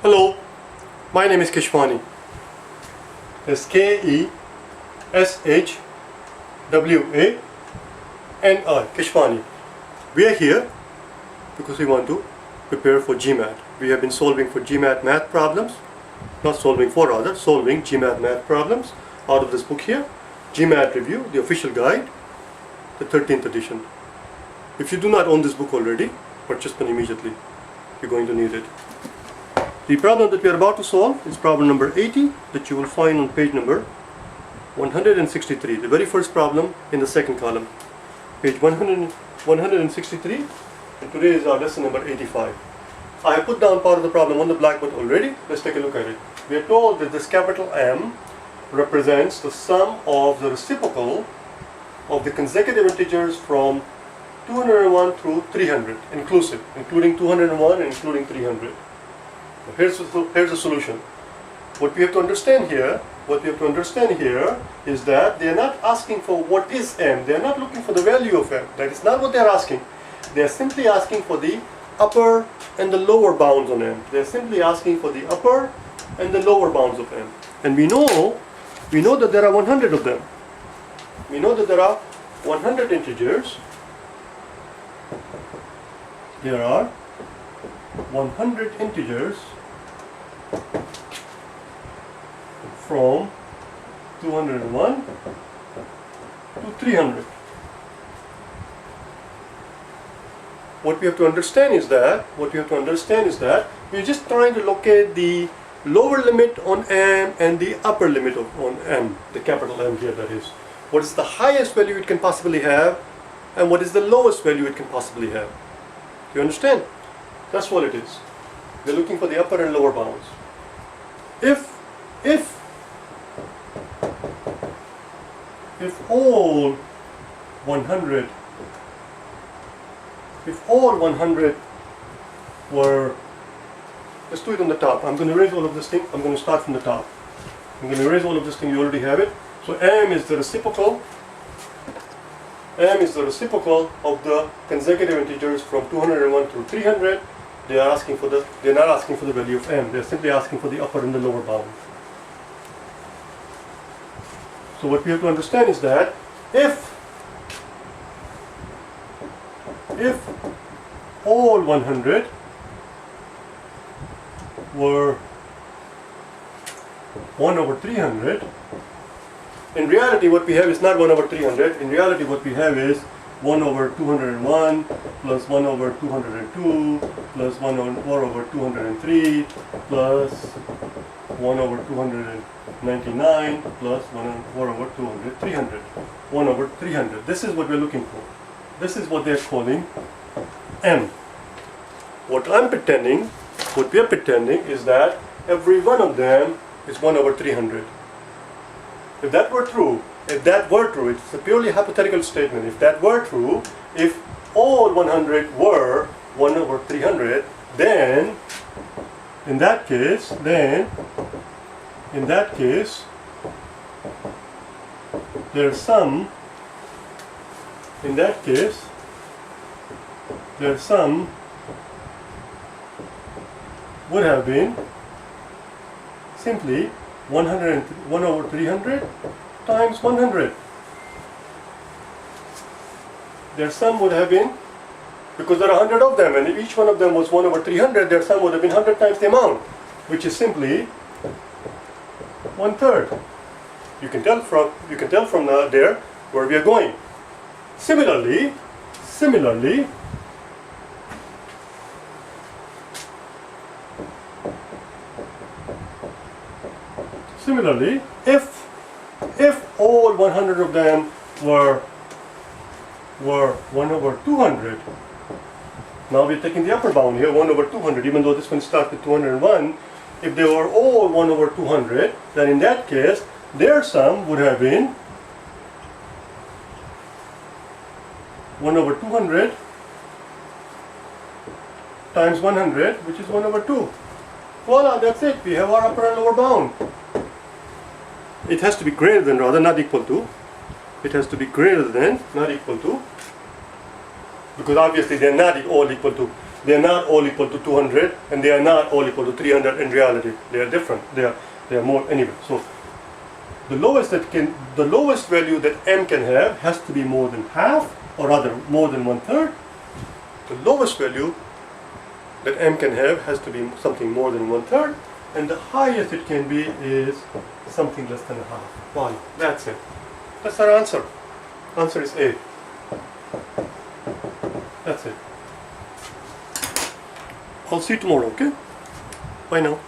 Hello, my name is Keshwani. That's Keshwani, Keshwani. We are here because we want to prepare for GMAT. We have been solving for GMAT math problems, not solving for rather, solving GMAT math problems out of this book here, GMAT Review, the official guide, the 13th edition. If you do not own this book already, purchase one immediately. You're going to need it. The problem that we are about to solve is problem number 80 that you will find on page number 163, the very first problem in the second column. Page 163, and today is our lesson number 85. I have put down part of the problem on the blackboard already. Let's take a look at it. We are told that this capital M represents the sum of the reciprocal of the consecutive integers from 201 through 300, inclusive, including 201 and including 300. Here's the solution. What we have to understand here is that they are not asking for what is m. They are not looking for the value of m. That is not what they are asking. They are simply asking for the upper and the lower bounds on m. They are simply asking for the upper and the lower bounds of m. And we know that there are 100 of them. We know that there are 100 integers. There are 100 integers from 201 to 300. What we have to understand is that we're just trying to locate the lower limit on m and the upper limit on m, the capital M here, that is. What is the highest value it can possibly have and what is the lowest value it can possibly have. You understand? That's what it is. We're looking for the upper and lower bounds. If all 100 were, let's do it on the top. I'm going to erase all of this thing. I'm going to start from the top. I'm going to erase all of this thing. You already have it. So m is the reciprocal. M is the reciprocal of the consecutive integers from 201 through 300. They're not asking for the value of m. They're simply asking for the upper and the lower bound. So what we have to understand is that if all 100 were 1 over 300, in reality what we have is not 1 over 300. In reality what we have is 1 over 201 plus 1 over 202 plus 1 over 203 plus 1 over 299 plus 1 over 300. 1 over 300. This is what we're looking for. This is what they're calling m. What we are pretending is that every one of them is 1 over 300. If that were true, it's a purely hypothetical statement. If that were true, if all 100 were 1 over 300, then in that case, their sum would have been simply 1 over 300 times 100. Their sum would have been, because there are 100 of them, and if each one of them was 1 over 300, their sum would have been 100 times the amount, which is simply 1/3. You can tell from there where we are going. Similarly, if all 100 of them were 1 over 200, now we're taking the upper bound here, 1 over 200, even though this one starts with 201. If they were all 1 over 200, then in that case, their sum would have been 1 over 200 times 100, which is 1 over 2. Voila, that's it. We have our upper and lower bound. It has to be greater than, rather, not equal to. It has to be greater than, not equal to. Because obviously they're not all equal to. They are not all equal to 200, and they are not all equal to 300 in reality. They are different. They are more anyway. So the lowest value that m can have has to be more than half, or rather more than 1/3. The lowest value that m can have has to be something more than 1/3, and the highest it can be is something less than a half. Why? That's it. That's our answer. Answer is A. That's it. I'll see you tomorrow, okay? Bye now.